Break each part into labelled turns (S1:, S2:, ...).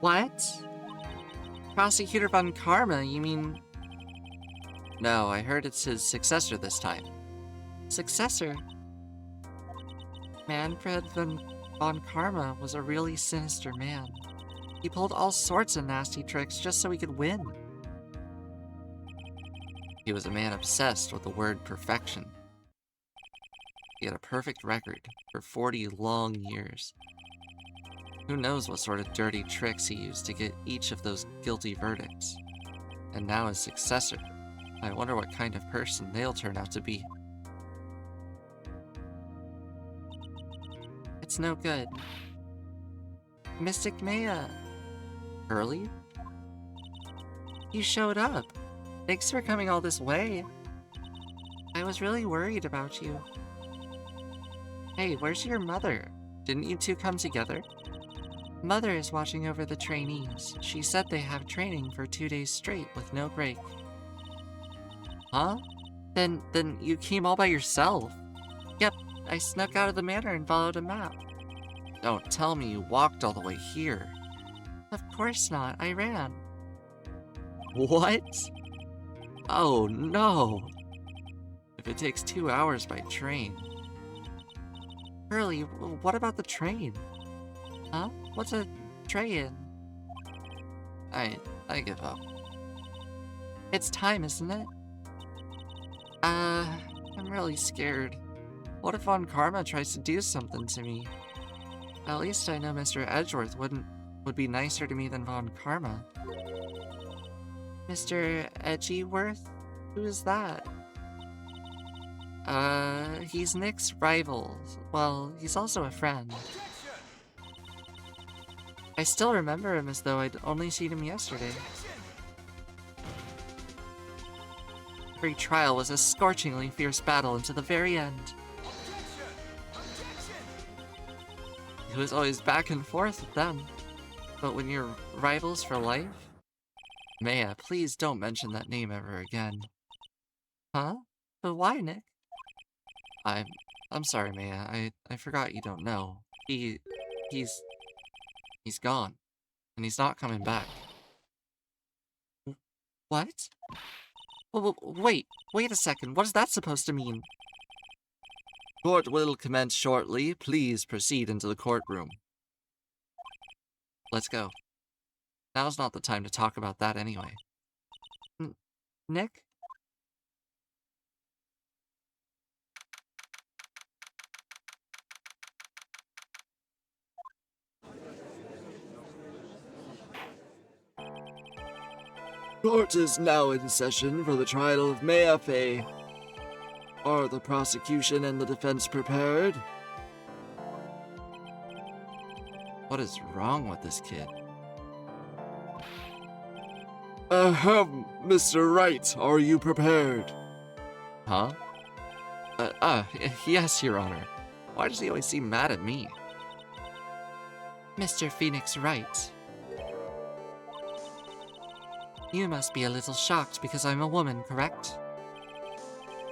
S1: What? Prosecutor Von Karma, you mean... No, I heard it's his successor this time. Successor? Manfred Von Karma was a really sinister man. He pulled all sorts of nasty tricks just so he could win. He was a man obsessed with the word perfection. He had a perfect record for 40 long years. Who knows what sort of dirty tricks he used to get each of those guilty verdicts. And now his successor. I wonder what kind of person they'll turn out to be. It's no good. Mystic Maya. Early? You showed up. Thanks for coming all this way. I was really worried about you. Hey, where's your mother? Didn't you two come together? Mother is watching over the trainees. She said they have training for 2 days straight with no break. Huh? Then you came all by yourself. Yep, I snuck out of the manor and followed a map. Don't tell me you walked all the way here. Of course not, I ran. What? Oh no! If it takes 2 hours by train. Hurley, what about the train? Huh? What's a train? I give up. It's time, isn't it? I'm really scared. What if Von Karma tries to do something to me? At least I know Mr. Edgeworth would be nicer to me than Von Karma. Mr. Edgeworth? Who is that? He's Nick's rival. Well, he's also a friend. I still remember him as though I'd only seen him yesterday. Every trial was a scorchingly fierce battle until the very end. It was always back and forth with them. But when you're rivals for life? Maya, please don't mention that name ever again. Huh? But why, Nick? I'm sorry, Maya. I forgot you don't know. He's gone. And he's not coming back. What? Wait a second. What is that supposed to mean? Court will commence shortly. Please proceed into the courtroom. Let's go. Now's not the time to talk about that anyway. Nick? Court is now in session for the trial of Maya Fey. Are the prosecution and the defense prepared? What is wrong with this kid? Mr. Wright, are you prepared? Huh? Yes, Your Honor. Why does he always seem mad at me? Mr. Phoenix Wright. You must be a little shocked because I'm a woman, correct?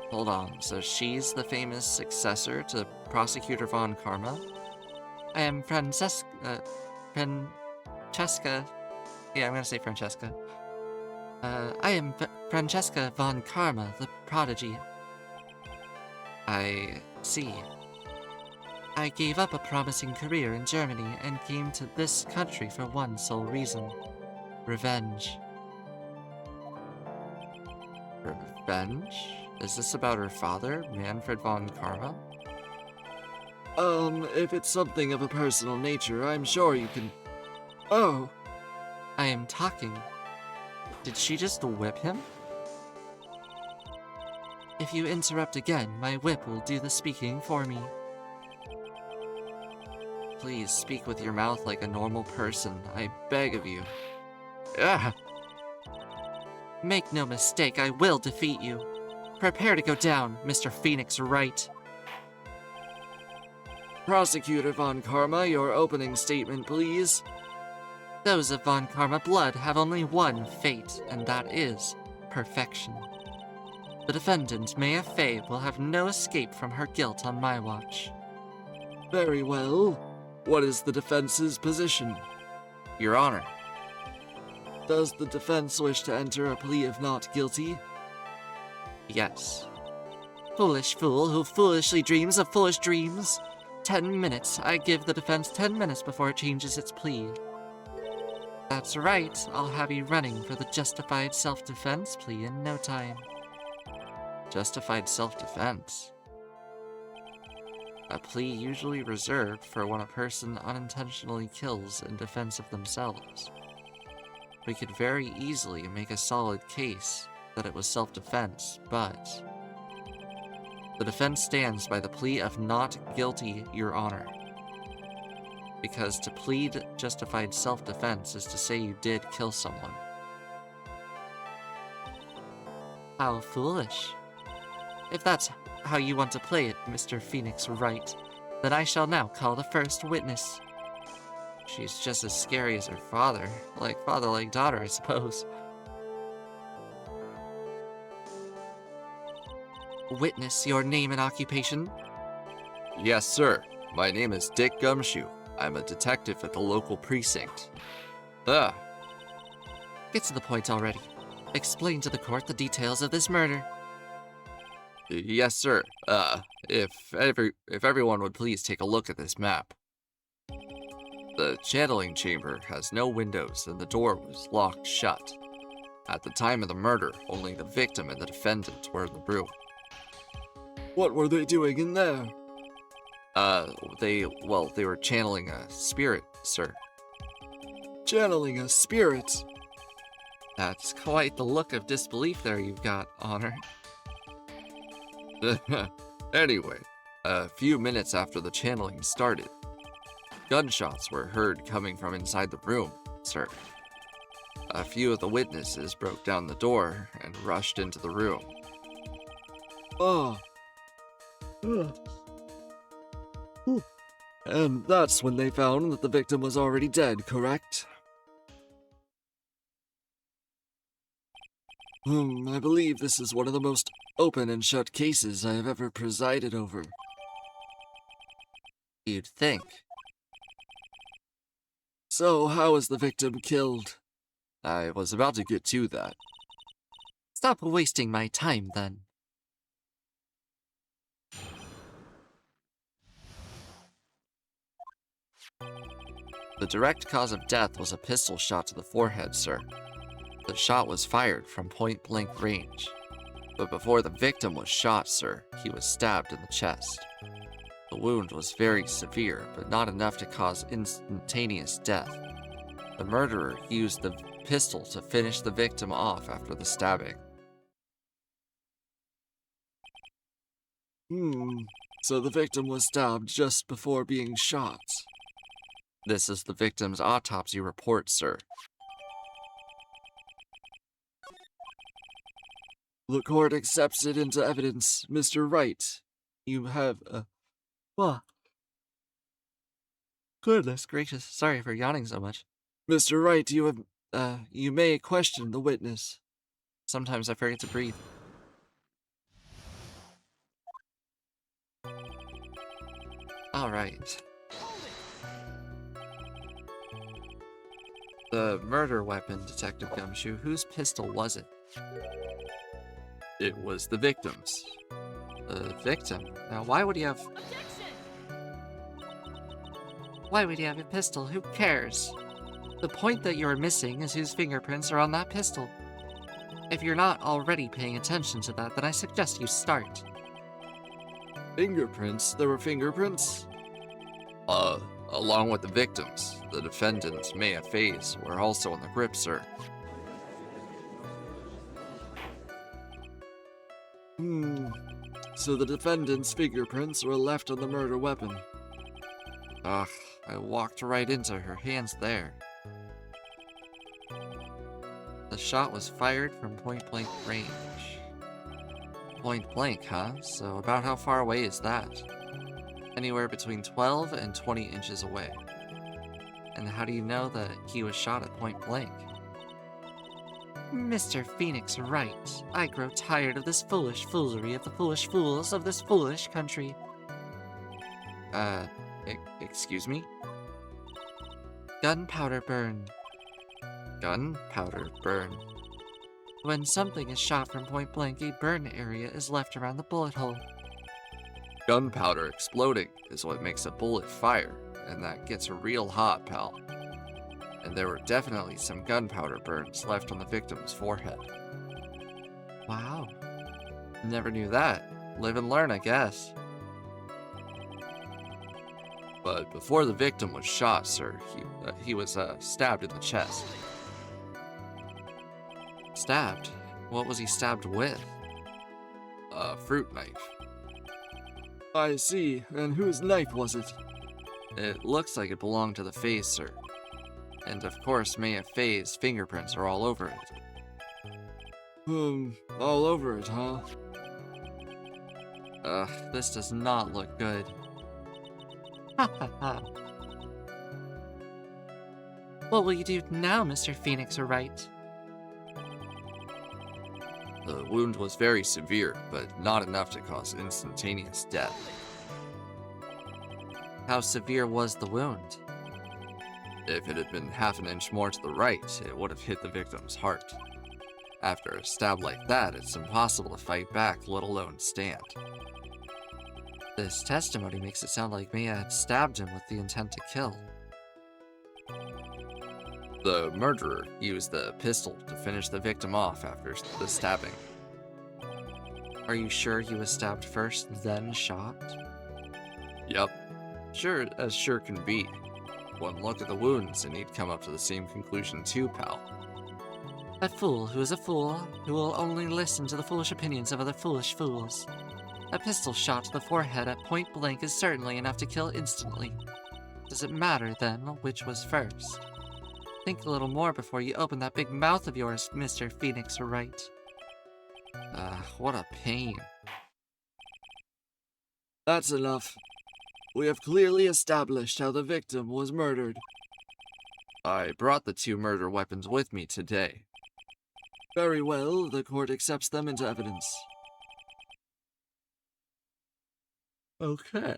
S1: Hold on, so she's the famous successor to Prosecutor Von Karma? I am Francesca... Yeah, I'm gonna say Francesca. I am Francesca Von Karma, the prodigy. I see. I gave up a promising career in Germany and came to this country for one sole reason. Revenge. Revenge? Is this about her father, Manfred Von Karma? If it's something of a personal nature, I'm sure you can... Oh! I am talking. Did she just whip him? If you interrupt again, my whip will do the speaking for me. Please speak with your mouth like a normal person, I beg of you. Ah! Make no mistake, I will defeat you. Prepare to go down, Mr. Phoenix Wright. Prosecutor Von Karma, your opening statement, please. Those of Von Karma blood have only one fate, and that is perfection. The defendant, Maya Fey, will have no escape from her guilt on my watch. Very well. What is the defense's position? Your Honor,
S2: Does the defense wish to enter a plea of not guilty?
S1: Yes. Foolish fool who foolishly dreams of foolish dreams. 10 minutes. I give the defense 10 minutes before it changes its plea. That's right. I'll have you running for the justified self-defense plea in no time. Justified self-defense? A plea usually reserved for when a person unintentionally kills in defense of themselves. We could very easily make a solid case that it was self-defense, but the defense stands by the plea of not guilty, Your Honor. Because to plead justified self-defense is to say you did kill someone. How foolish. If that's how you want to play it, Mr. Phoenix Wright, then I shall now call the first witness. She's just as scary as her father. Like father, like daughter, I suppose. Witness, your name and occupation?
S3: Yes, sir. My name is Dick Gumshoe. I'm a detective at the local precinct.
S1: Get to the point already. Explain to the court the details of this murder.
S3: Yes, sir. If everyone would please take a look at this map. The channeling chamber has no windows and the door was locked shut. At the time of the murder, only the victim and the defendant were in the room.
S2: What were they doing in there?
S3: They were channeling a spirit, sir.
S2: Channeling a spirit?
S1: That's quite the look of disbelief there you've got, Honor.
S3: Anyway, a few minutes after the channeling started, gunshots were heard coming from inside the room, sir. A few of the witnesses broke down the door and rushed into the room.
S2: And that's when they found that the victim was already dead, correct? I believe this is one of the most open and shut cases I have ever presided over.
S1: You'd think.
S2: So, how was the victim killed?
S3: I was about to get to that.
S1: Stop wasting my time, then.
S3: The direct cause of death was a pistol shot to the forehead, sir. The shot was fired from point-blank range. But before the victim was shot, sir, he was stabbed in the chest. The wound was very severe, but not enough to cause instantaneous death. The murderer used the pistol to finish the victim off after the stabbing.
S2: So the victim was stabbed just before being shot.
S3: This is the victim's autopsy report, sir.
S2: The court accepts it into evidence. Mr. Wright, you have
S1: Goodness gracious, sorry for yawning so much.
S2: Mr. Wright, you may question the witness.
S1: Sometimes I forget to breathe. Alright. The murder weapon, Detective Gumshoe, whose pistol was it?
S3: It was the victim's.
S1: The victim? Now, why would he have... Why would he have a pistol? Who cares? The point that you're missing is whose fingerprints are on that pistol. If you're not already paying attention to that, then I suggest you start.
S2: Fingerprints? There were fingerprints?
S3: Along with the victims, the defendant, Maya Faze, were also in the grip, sir.
S2: So the defendant's fingerprints were left on the murder weapon.
S1: Ugh, I walked right into her hands there. The shot was fired from point-blank range. Point-blank, huh? So about how far away is that? Anywhere between 12 and 20 inches away. And how do you know that he was shot at point-blank? Mr. Phoenix Wright, I grow tired of this foolish foolery of the foolish fools of this foolish country. Excuse me? Gunpowder burn.
S3: Gunpowder burn.
S1: When something is shot from point blank, a burn area is left around the bullet hole.
S3: Gunpowder exploding is what makes a bullet fire, and that gets real hot, pal. And there were definitely some gunpowder burns left on the victim's forehead.
S1: Wow.
S3: Never knew that. Live and learn, I guess. But before the victim was shot, sir, he was stabbed in the chest.
S1: Stabbed? What was he stabbed with?
S3: A fruit knife.
S2: I see. And whose knife was it?
S3: It looks like it belonged to the Fays, sir. And of course, Maya Fay's fingerprints are all over it.
S2: All over it, huh?
S3: This does not look good.
S1: Ha ha ha. What will you do now, Mr. Phoenix Wright?
S3: The wound was very severe, but not enough to cause instantaneous death.
S1: How severe was the wound?
S3: If it had been half an inch more to the right, it would have hit the victim's heart. After a stab like that, it's impossible to fight back, let alone stand.
S1: This testimony makes it sound like Mia had stabbed him with the intent to kill.
S3: The murderer used the pistol to finish the victim off after the stabbing.
S1: Are you sure he was stabbed first, then shot?
S3: Yep. Sure as sure can be. One look at the wounds and he'd come up to the same conclusion too, pal.
S1: A fool who is a fool, who will only listen to the foolish opinions of other foolish fools. A pistol shot to the forehead at point blank is certainly enough to kill instantly. Does it matter, then, which was first? Think a little more before you open that big mouth of yours, Mr. Phoenix Wright.
S3: What a pain.
S2: That's enough. We have clearly established how the victim was murdered.
S3: I brought the 2 murder weapons with me today.
S2: Very well, the court accepts them into evidence.
S3: Okay.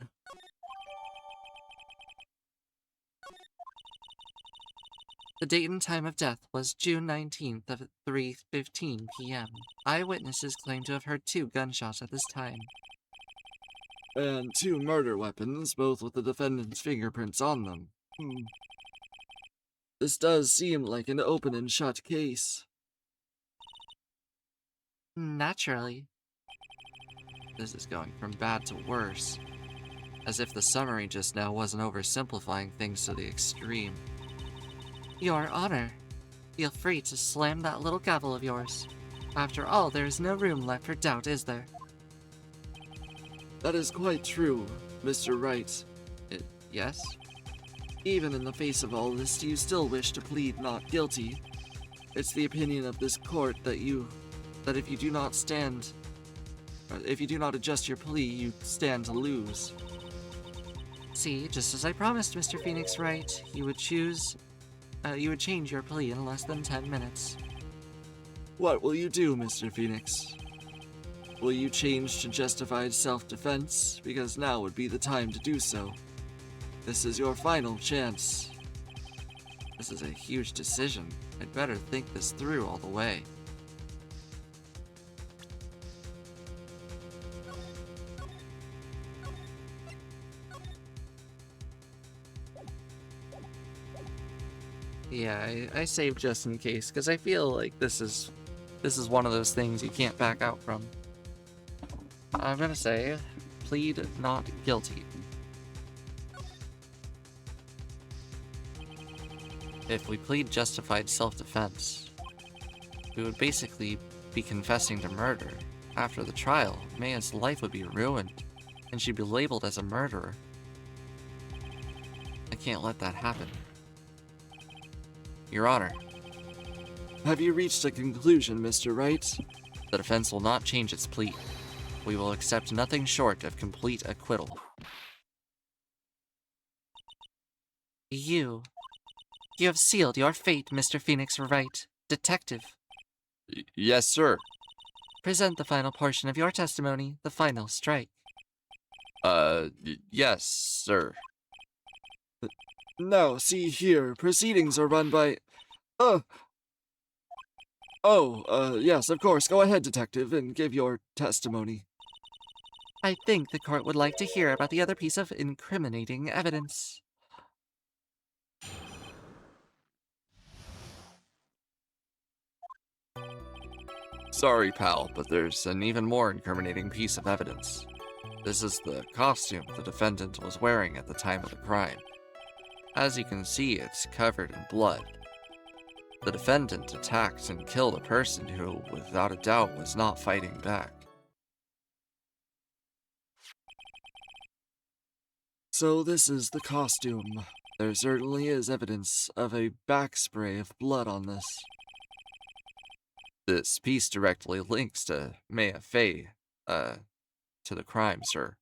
S1: The date and time of death was June 19th at 3:15 p.m. Eyewitnesses claim to have heard 2 gunshots at this time.
S2: And 2 murder weapons, both with the defendant's fingerprints on them. This does seem like an open and shut case.
S1: Naturally.
S3: This is going from bad to worse. As if the summary just now wasn't oversimplifying things to the extreme.
S1: Your Honor, feel free to slam that little gavel of yours. After all, there is no room left for doubt, is there?
S2: That is quite true, Mr. Wright.
S3: Yes?
S2: Even in the face of all this, do you still wish to plead not guilty? It's the opinion of this court that if you do not adjust your plea, you stand to lose.
S1: See, just as I promised, Mr. Phoenix Wright, you would change your plea in less than 10 minutes.
S2: What will you do, Mr. Phoenix? Will you change to justified self-defense? Because now would be the time to do so. This is your final chance.
S3: This is a huge decision. I'd better think this through all the way.
S1: Yeah, I saved just in case, because I feel like this is one of those things you can't back out from. I'm gonna say, plead not guilty.
S3: If we plead justified self-defense, we would basically be confessing to murder. After the trial, Maya's life would be ruined, and she'd be labeled as a murderer. I can't let that happen. Your Honor,
S2: Have you reached a conclusion, Mr. Wright?
S3: the defense will not change its plea. We will accept nothing short of complete acquittal.
S1: You have sealed your fate, Mr. Phoenix Wright, detective.
S3: Yes, sir.
S1: Present the final portion of your testimony, the final strike.
S3: Yes, sir.
S2: Now, see here, proceedings are run by... Uh, yes, of course. Go ahead, detective, and give your testimony.
S1: I think the court would like to hear about the other piece of incriminating evidence.
S3: Sorry, pal, but there's an even more incriminating piece of evidence. This is the costume the defendant was wearing at the time of the crime. As you can see, it's covered in blood. The defendant attacked and killed a person who, without a doubt, was not fighting back.
S2: So this is the costume. There certainly is evidence of a back spray of blood on this.
S3: This piece directly links to Maya Fey, to the crime, sir.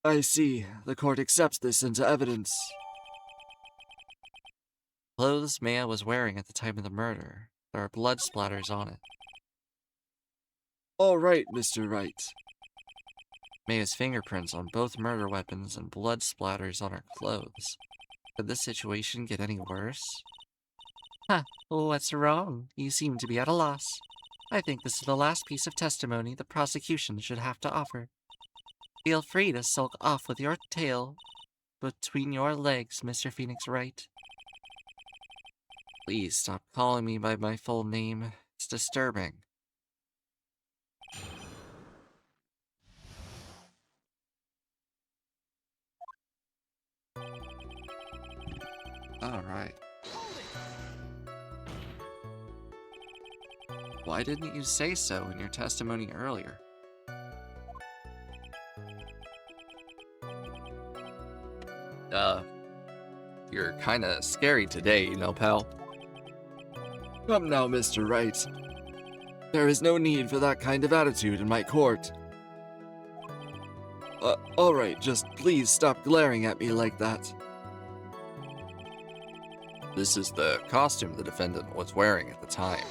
S2: I see. The court accepts this into evidence.
S1: Clothes Maya was wearing at the time of the murder. There are blood splatters on it.
S2: All right, Mr. Wright.
S1: Maya's fingerprints on both murder weapons and blood splatters on her clothes. Could this situation get any worse? Huh, what's wrong? You seem to be at a loss. I think this is the last piece of testimony the prosecution should have to offer. Feel free to sulk off with your tail between your legs, Mr. Phoenix Wright. Please stop calling me by my full name. It's disturbing.
S3: Alright. Why didn't you say so in your testimony earlier? You're kinda scary today, you know, pal.
S2: Come now, Mr. Wright. There is no need for that kind of attitude in my court. All right, just please stop glaring at me like that.
S3: This is the costume the defendant was wearing at the time.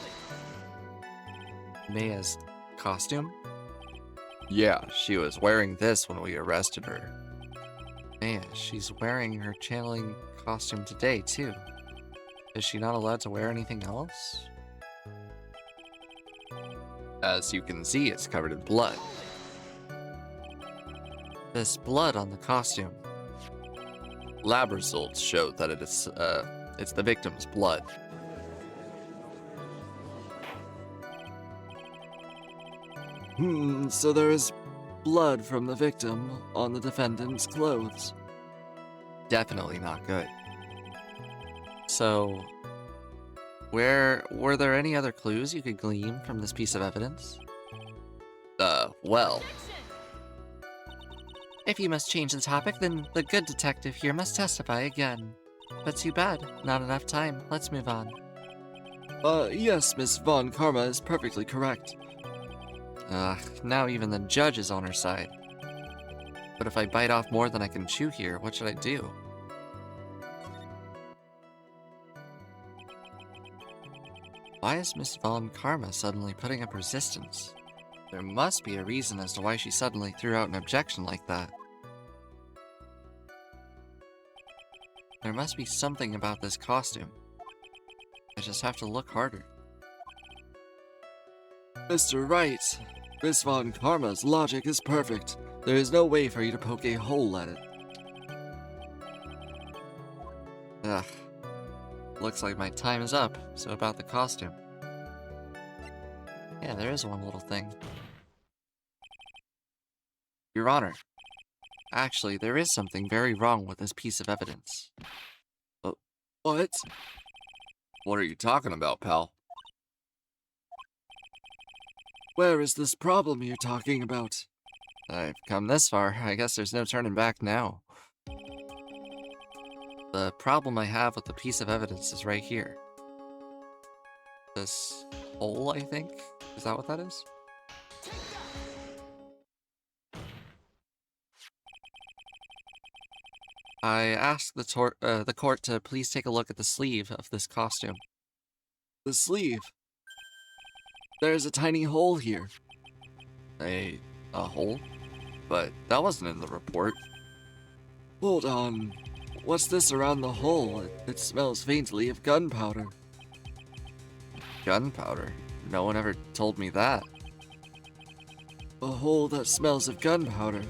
S1: Maya's costume?
S3: Yeah, she was wearing this when we arrested her.
S1: Man, she's wearing her channeling costume today, too. Is she not allowed to wear anything else?
S3: As you can see, it's covered in blood.
S1: There's blood on the costume.
S3: Lab results show that it's the victim's blood.
S2: So there is blood from the victim on the defendant's clothes.
S3: Definitely not good.
S1: So, were there any other clues you could glean from this piece of evidence?
S3: Well,
S1: If you must change the topic, then the good detective here must testify again. But too bad, not enough time. Let's move on.
S2: Yes, Miss Von Karma is perfectly correct.
S1: Now even the judge is on her side. But if I bite off more than I can chew here, what should I do? Why is Miss Von Karma suddenly putting up resistance? There must be a reason as to why she suddenly threw out an objection like that. There must be something about this costume. I just have to look harder.
S2: Mr. Wright, Miss Von Karma's logic is perfect. There is no way for you to poke a hole at it.
S1: Ugh. Looks like my time is up, so about the costume. Yeah, there is one little thing. Your Honor, actually, there is something very wrong with this piece of evidence.
S2: What?
S3: what are you talking about, pal?
S2: Where is this problem you're talking about?
S1: I've come this far, I guess there's no turning back now. The problem I have with the piece of evidence is right here. This hole, I think? Is that what that is? I asked the court to please take a look at the sleeve of this costume.
S2: The sleeve. There's a tiny hole here.
S3: A hole? But that wasn't in the report.
S2: Hold on. What's this around the hole? It smells faintly of gunpowder.
S3: Gunpowder? No one ever told me that.
S2: A hole that smells of gunpowder.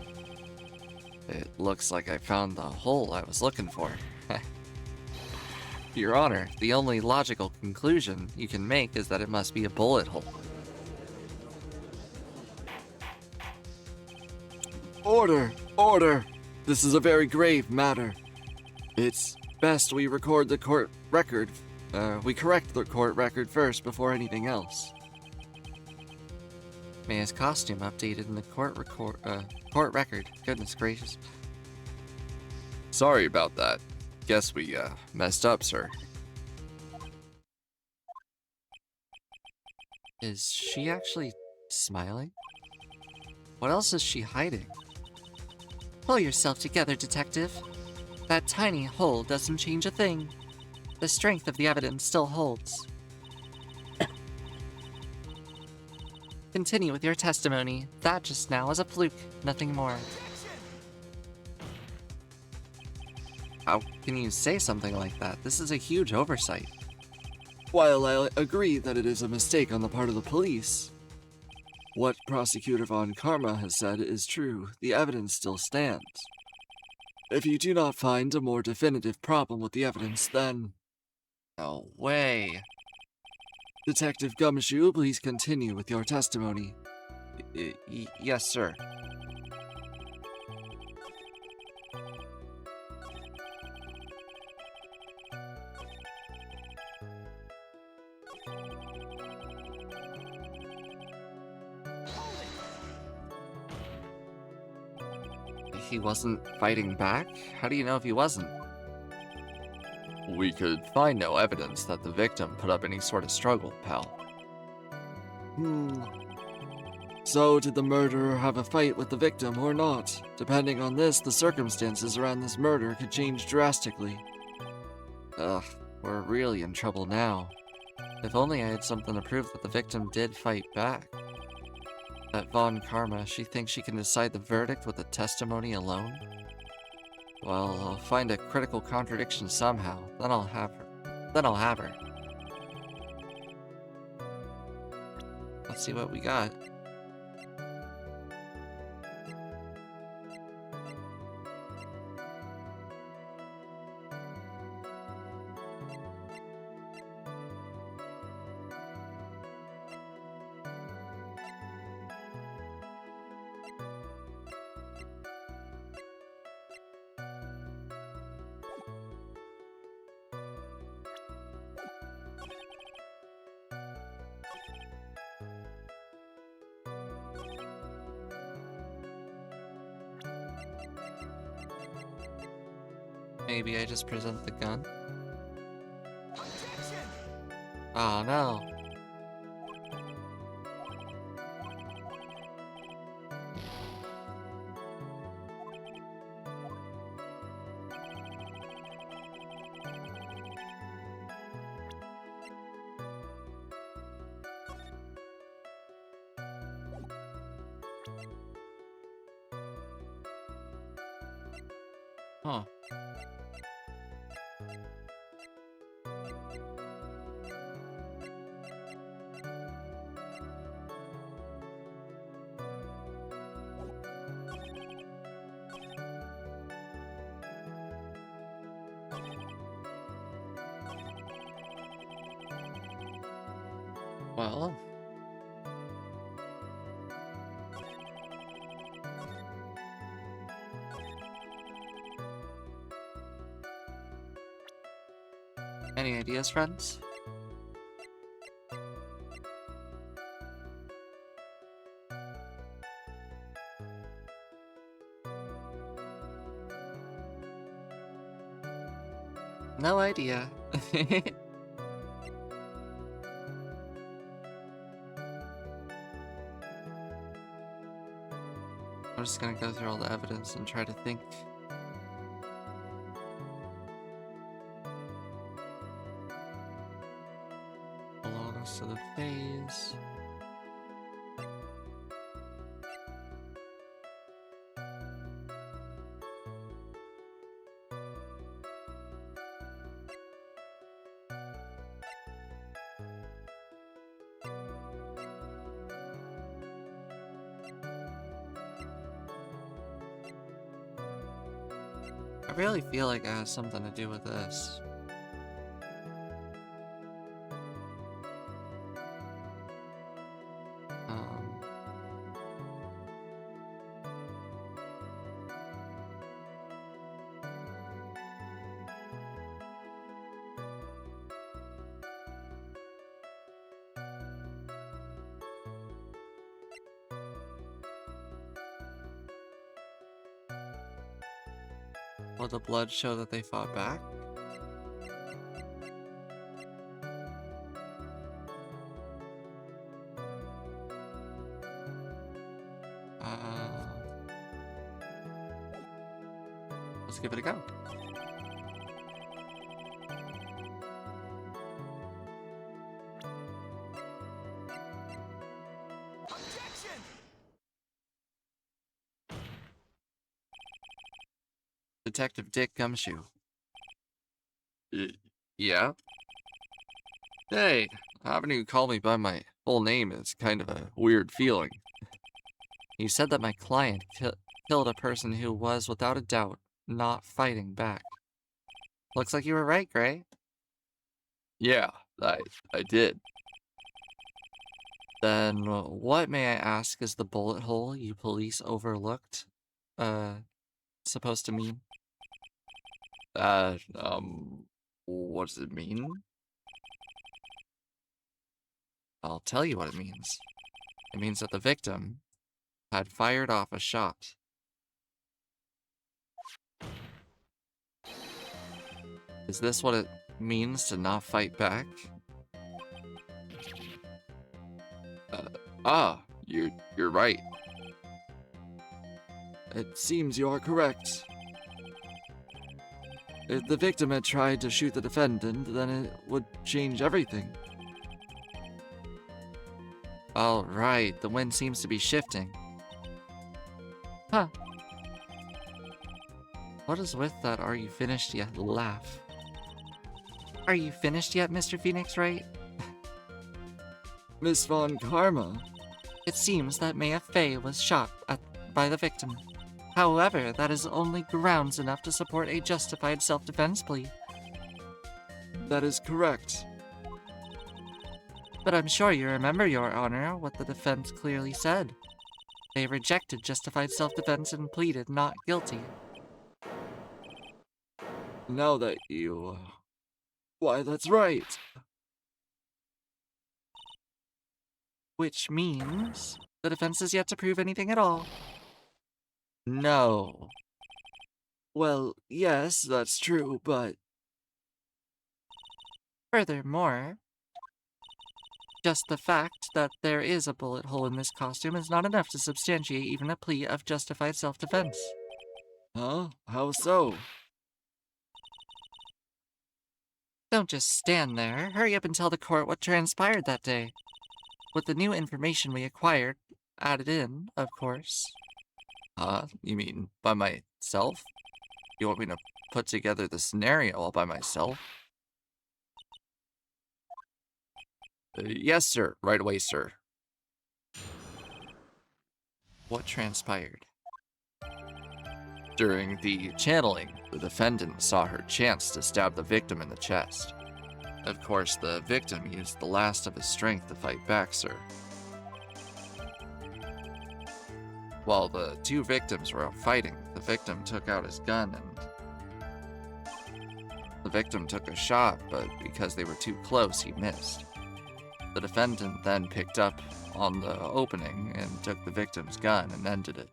S3: It looks like I found the hole I was looking for. Your Honor, the only logical conclusion you can make is that it must be a bullet hole.
S2: Order! Order! This is a very grave matter. It's best we record the court record. We correct the court record first before anything else.
S3: May his costume updated in the court record. Goodness gracious. Sorry about that. Guess we, messed up, sir. Is she actually smiling? What else is she hiding?
S1: Pull yourself together, detective. That tiny hole doesn't change a thing. The strength of the evidence still holds. Continue with your testimony. That just now was a fluke, nothing more.
S3: How can you say something like that? This is a huge oversight.
S2: While I agree that it is a mistake on the part of the police, what Prosecutor Von Karma has said is true. The evidence still stands. If you do not find a more definitive problem with the evidence, then...
S3: No way.
S2: Detective Gumshoe, please continue with your testimony.
S3: Yes, sir. He wasn't fighting back? How do you know if he wasn't? We could find no evidence that the victim put up any sort of struggle, pal.
S2: So, did the murderer have a fight with the victim or not? Depending on this, the circumstances around this murder could change drastically.
S3: Ugh, we're really in trouble now. If only I had something to prove that the victim did fight back. That Von Karma, she thinks she can decide the verdict with a testimony alone? Well, I'll find a critical contradiction somehow, then I'll have her. Let's see what we got. Maybe I just present the gun? Oh no. Huh. Well, any ideas, friends?
S1: No idea.
S3: I'm just gonna go through all the evidence and try to think. Belongs to the phase. I really feel like it has something to do with this. Um, will the blood show that they fought back? Uh, let's give it a go. Detective Dick Gumshoe. Yeah? Hey, having you call me by my full name is kind of a weird feeling. You said that my client killed a person who was, without a doubt, not fighting back. Looks like you were right, Gray. Yeah, I did. Then what, may I ask, is the bullet hole you police overlooked, supposed to mean? Uh, um, what does it mean? I'll tell you what it means. It means that the victim had fired off a shot. Is this what it means to not fight back? You're right.
S2: It seems you are correct. If the victim had tried to shoot the defendant, then it would change everything.
S3: All right, the wind seems to be shifting. Huh. What is with that "are you finished yet" laugh? Are you finished yet, Mr. Phoenix, right?
S2: Miss Von Karma?
S3: It seems that Maya Fey was shot by the victim. However, that is only grounds enough to support a justified self-defense plea.
S2: That is correct.
S3: But I'm sure you remember, Your Honor, what the defense clearly said. They rejected justified self-defense and pleaded not guilty.
S2: Now that you... Why, that's right.
S3: Which means the defense is yet to prove anything at all. No.
S2: Well, yes, that's true, but...
S3: Furthermore, just the fact that there is a bullet hole in this costume is not enough to substantiate even a plea of justified self-defense.
S2: Huh? How so?
S3: Don't just stand there. Hurry up and tell the court what transpired that day. With the new information we acquired, added in, of course. You mean by myself? You want me to put together the scenario all by myself? Yes, sir. Right away, sir. What transpired? During the channeling, the defendant saw her chance to stab the victim in the chest. Of course, the victim used the last of his strength to fight back, sir. While the two victims were out fighting, the victim took out his gun and... The victim took a shot, but because they were too close, he missed. The defendant then picked up on the opening and took the victim's gun and ended it.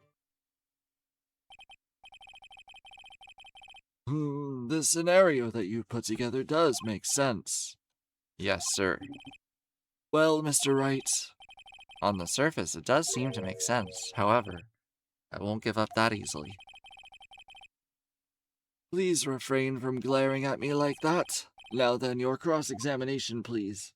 S2: The scenario that you put together does make sense.
S3: Yes, sir.
S2: Well, Mr. Wright...
S3: On the surface, it does seem to make sense. However, I won't give up that easily.
S2: Please refrain from glaring at me like that. Now then, your cross-examination, please.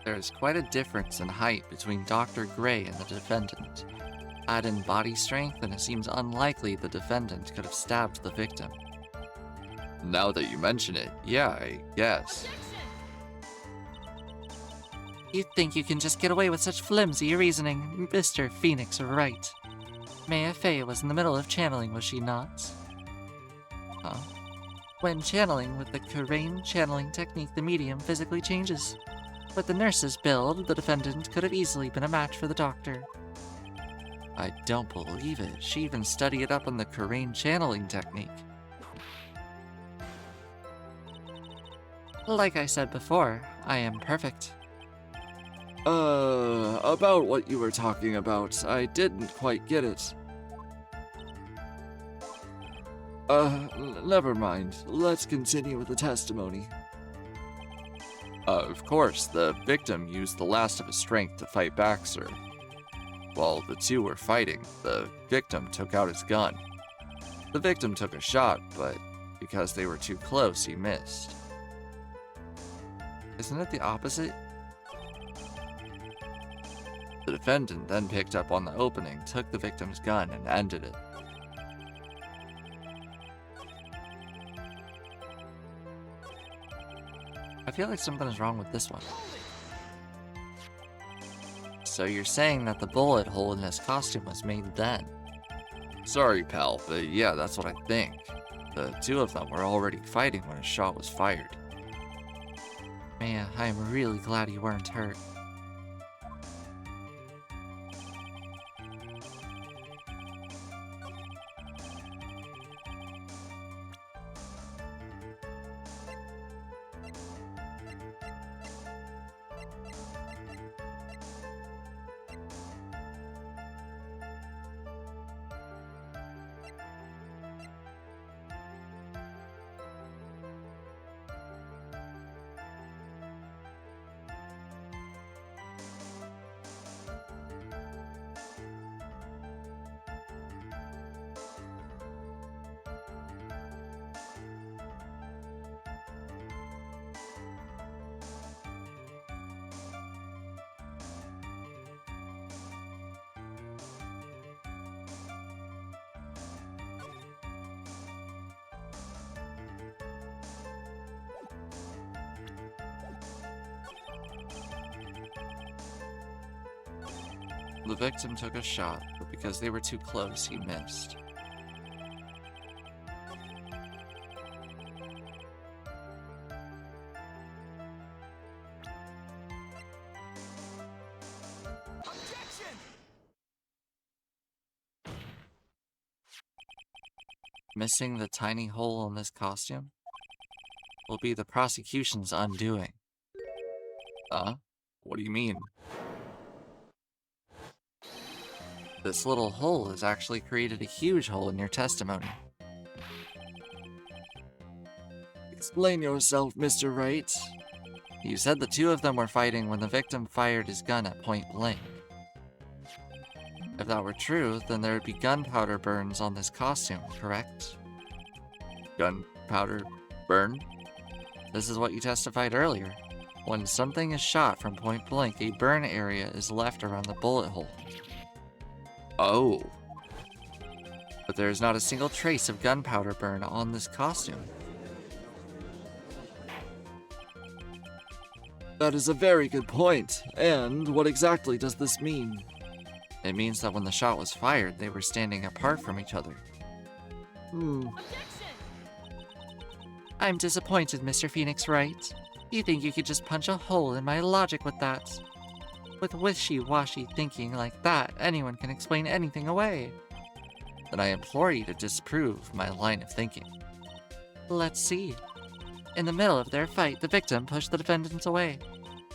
S3: There is quite a difference in height between Dr. Gray and the defendant. Add in body strength, and it seems unlikely the defendant could have stabbed the victim. Now that you mention it, yeah, I guess.
S1: You think you can just get away with such flimsy reasoning? Mr. Phoenix, right. Maya Fey was in the middle of channeling, was she not? Huh? When channeling with the Karain channeling technique, the medium physically changes. With the nurse's build, the defendant could have easily been a match for the doctor.
S3: I don't believe it. She even studied it up on the Karain channeling technique.
S1: Like I said before, I am perfect.
S2: About what you were talking about, I didn't quite get it. Never mind. Let's continue with the testimony.
S3: Of course, the victim used the last of his strength to fight back, sir. While the two were fighting, the victim took out his gun. The victim took a shot, but because they were too close, he missed.
S1: Isn't it the opposite?
S3: The defendant then picked up on the opening, took the victim's gun, and ended it.
S1: I feel like something is wrong with this one. So you're saying that the bullet hole in his costume was made then?
S3: Sorry, pal, but yeah, that's what I think. The two of them were already fighting when a shot was fired.
S1: Man, I am really glad you weren't hurt.
S3: The victim took a shot, but because they were too close, he missed. Missing the tiny hole in this costume will be the prosecution's undoing. Huh? What do you mean? This little hole has actually created a huge hole in your testimony.
S2: Explain yourself, Mr. Wright.
S3: You said the two of them were fighting when the victim fired his gun at point blank. If that were true, then there would be gunpowder burns on this costume, correct? Gunpowder burn? This is what you testified earlier. When something is shot from point blank, a burn area is left around the bullet hole. Oh. But there is not a single trace of gunpowder burn on this costume.
S2: That is a very good point. And what exactly does this mean?
S3: It means that when the shot was fired, they were standing apart from each other.
S1: I'm disappointed, Mr. Phoenix Wright. You think you could just punch a hole in my logic with that? With wishy-washy thinking like that, anyone can explain anything away.
S3: Then I implore you to disprove my line of thinking.
S1: Let's see. In the middle of their fight, the victim pushed the defendant away.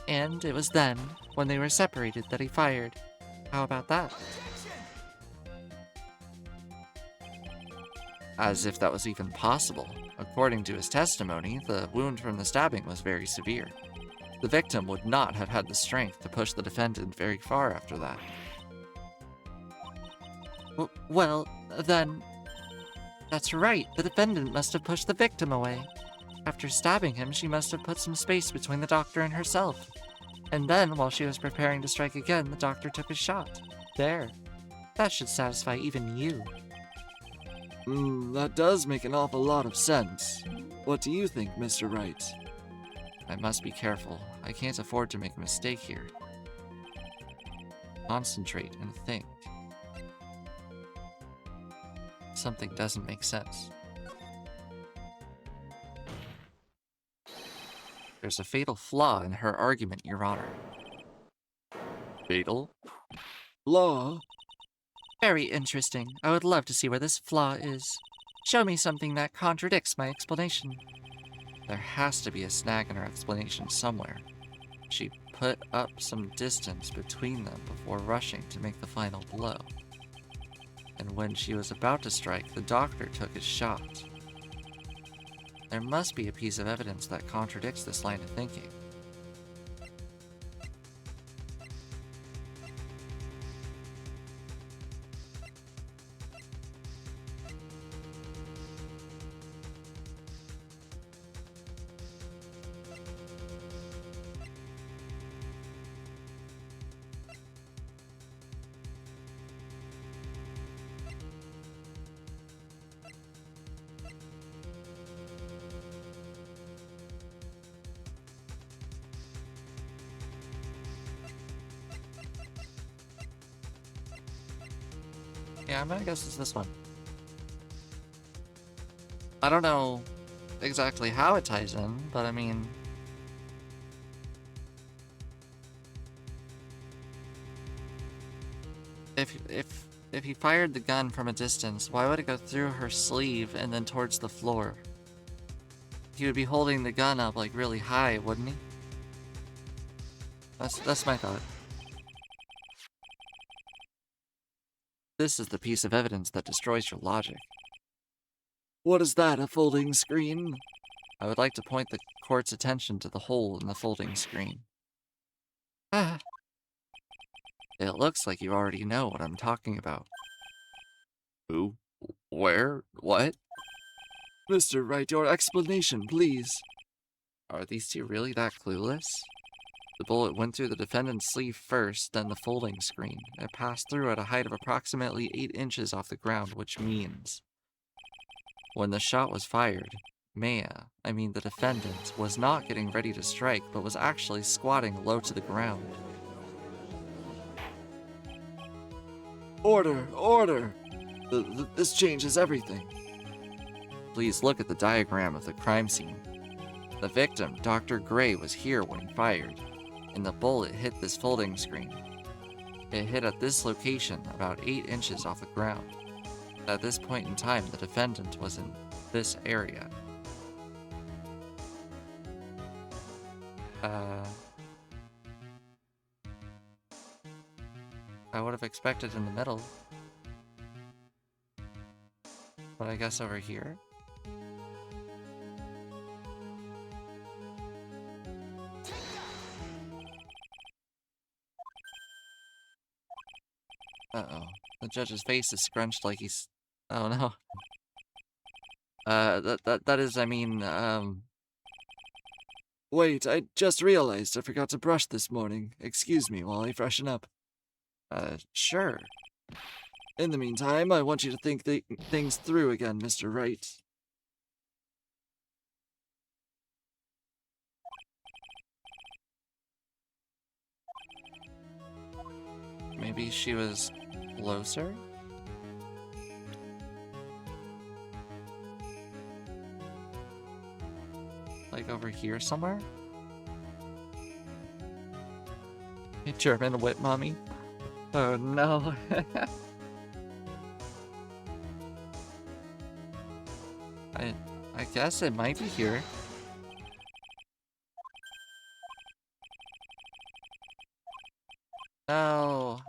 S1: And it was then, when they were separated, that he fired. How about that?
S3: As if that was even possible. According to his testimony, the wound from the stabbing was very severe. The victim would not have had the strength to push the defendant very far after that.
S1: Well, then... That's right, the defendant must have pushed the victim away. After stabbing him, she must have put some space between the doctor and herself. And then, while she was preparing to strike again, the doctor took a shot. There. That should satisfy even you.
S2: That does make an awful lot of sense. What do you think, Mr. Wright?
S3: I must be careful. I can't afford to make a mistake here. Concentrate and think. Something doesn't make sense. There's a fatal flaw in her argument, Your Honor. Fatal?
S2: Law?
S1: Very interesting. I would love to see where this flaw is. Show me something that contradicts my explanation.
S3: There has to be a snag in her explanation somewhere. She put up some distance between them before rushing to make the final blow. And when she was about to strike, the doctor took his shot. There must be a piece of evidence that contradicts this line of thinking. Yeah, I'm gonna guess it's this one. I don't know exactly how it ties in, but I mean... If he fired the gun from a distance, why would it go through her sleeve and then towards the floor? He would be holding the gun up like really high, wouldn't he? That's my thought. This is the piece of evidence that destroys your logic.
S2: What is that, a folding screen?
S3: I would like to point the court's attention to the hole in the folding screen.
S1: Ah,
S3: It looks like you already know what I'm talking about. Who? Where? What?
S2: Mr. Wright, your explanation, please.
S3: Are these two really that clueless? The bullet went through the defendant's sleeve first, then the folding screen. It passed through at a height of approximately 8 inches off the ground, which means... when the shot was fired, the defendant, was not getting ready to strike, but was actually squatting low to the ground.
S2: Order! Order! This changes everything.
S3: Please look at the diagram of the crime scene. The victim, Dr. Gray, was here when he fired, and the bullet hit this folding screen. It hit at this location, about 8 inches off the ground. At this point in time, the defendant was in this area. I would have expected in the middle. But I guess over here? Uh-oh. The judge's face is scrunched like he's... Oh no. That is,
S2: Wait, I just realized I forgot to brush this morning. Excuse me while I freshen up.
S3: Sure.
S2: In the meantime, I want you to think things through again, Mr. Wright.
S3: Maybe she was closer? Like over here somewhere? Hey, German wit mommy. Oh no. I guess it might be here. No.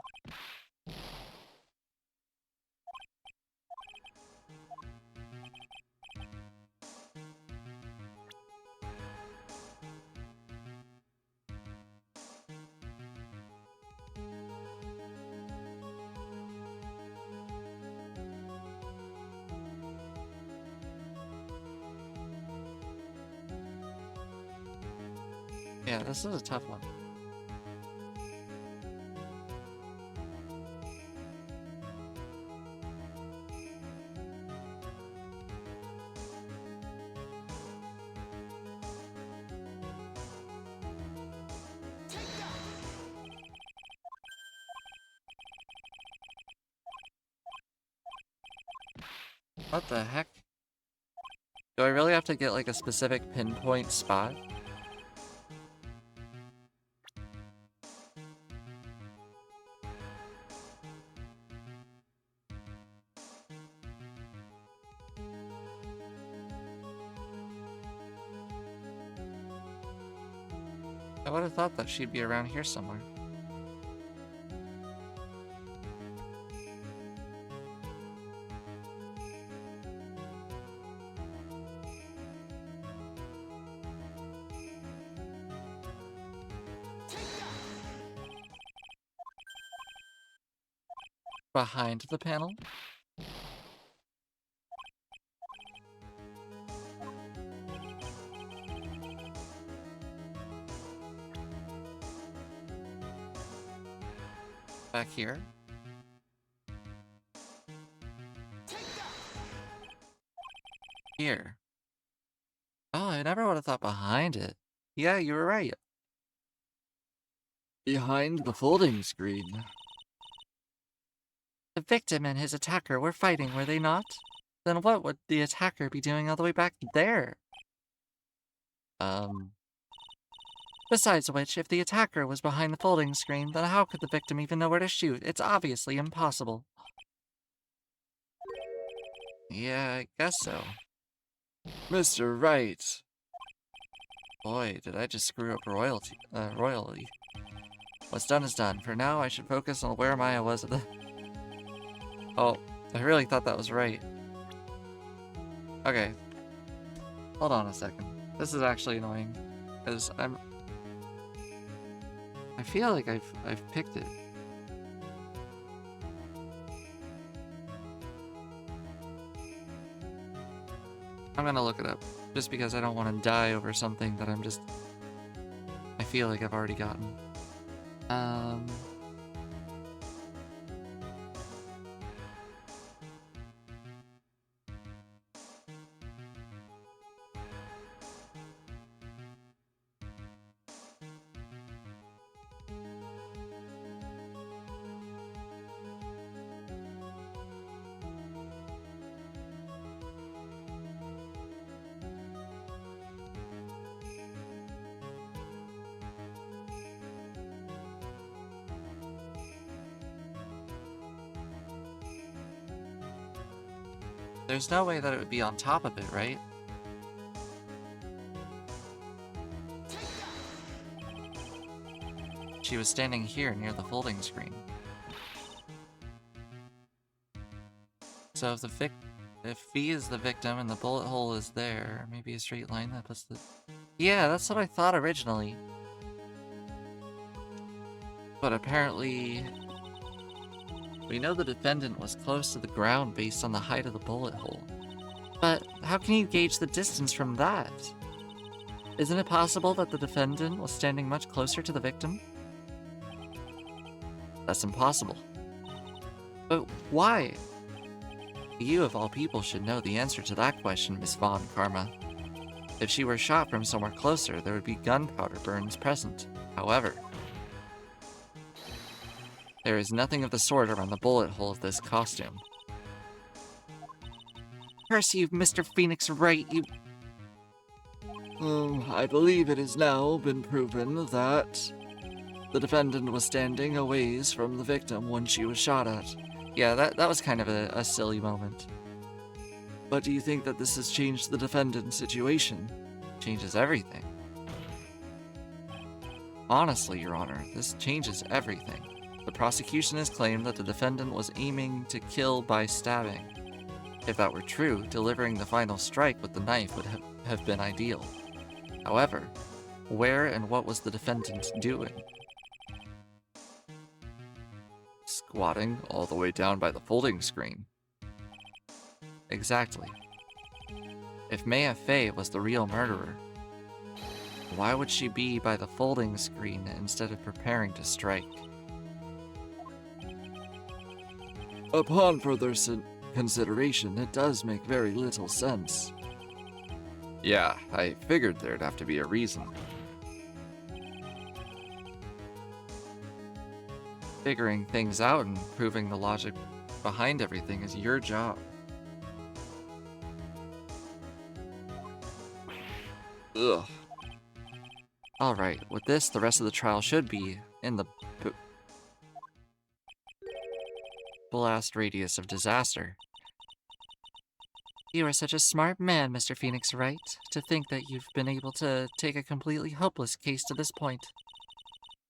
S3: Yeah, this is a tough one. What the heck? Do I really have to get like a specific pinpoint spot? I would have thought that she'd be around here somewhere. Behind the panel? Back here? Here. Oh, I never would have thought behind it. Yeah, you were right.
S2: Behind the folding screen.
S1: The victim and his attacker were fighting, were they not? Then what would the attacker be doing all the way back there? Besides which, if the attacker was behind the folding screen, then how could the victim even know where to shoot? It's obviously impossible.
S3: Yeah, I guess so.
S2: Mr. Wright.
S3: Boy, did I just screw up royally. What's done is done. For now, I should focus on where Maya was at the... Oh, I really thought that was right. Okay. Hold on a second. This is actually annoying. Because I feel like I've picked it. I'm gonna look it up. Just because I don't want to die over something that I feel like I've already gotten. There's no way that it would be on top of it, right? She was standing here near the folding screen. So if V is the victim and the bullet hole is there, maybe a straight line that puts the... Yeah, that's what I thought originally. But apparently... We know the defendant was close to the ground based on the height of the bullet hole. But how can you gauge the distance from that? Isn't it possible that the defendant was standing much closer to the victim? That's impossible. But why? You, of all people, should know the answer to that question, Miss Von Karma. If she were shot from somewhere closer, there would be gunpowder burns present. However, there is nothing of the sort around the bullet hole of this costume. Curse you, Mr. Phoenix Wright, you...
S2: I believe it has now been proven that the defendant was standing a ways from the victim when she was shot at.
S3: Yeah, that was kind of a silly moment.
S2: But do you think that this has changed the defendant's situation?
S3: Changes everything. Honestly, Your Honor, this changes everything. The prosecution has claimed that the defendant was aiming to kill by stabbing. If that were true, delivering the final strike with the knife would have been ideal. However, where and what was the defendant doing? Squatting all the way down by the folding screen. Exactly. If Maya Fey was the real murderer, why would she be by the folding screen instead of preparing to strike?
S2: Upon further consideration, it does make very little sense.
S3: Yeah, I figured there'd have to be a reason. Figuring things out and proving the logic behind everything is your job.
S2: Ugh.
S3: Alright, with this, the rest of the trial should be in the blast radius of disaster.
S1: You are such a smart man, Mr. Phoenix, right? To think that you've been able to take a completely hopeless case to this point.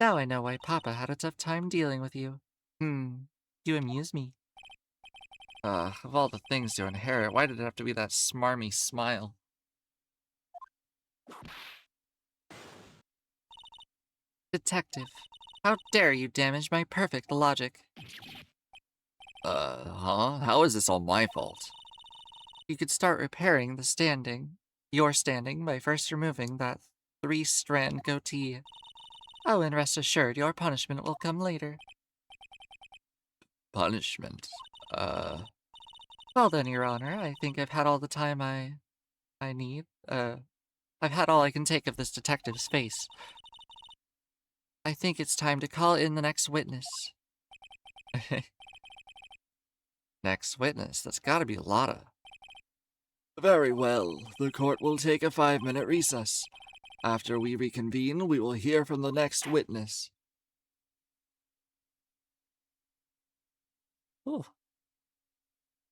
S1: Now I know why Papa had a tough time dealing with you. You amuse me.
S3: Of all the things to inherit, why did it have to be that smarmy smile?
S1: Detective, how dare you damage my perfect logic?
S3: Huh? How is this all my fault?
S1: You could start repairing your standing, by first removing that 3-strand goatee. Oh, and rest assured, your punishment will come later.
S3: Punishment?
S1: Well then, Your Honor, I think I've had all the time I need. I've had all I can take of this detective's face. I think it's time to call in the next witness.
S3: Next witness, that's gotta be Lotta.
S2: Very well. The court will take a 5-minute recess. After we reconvene, we will hear from the next witness.
S1: Ooh.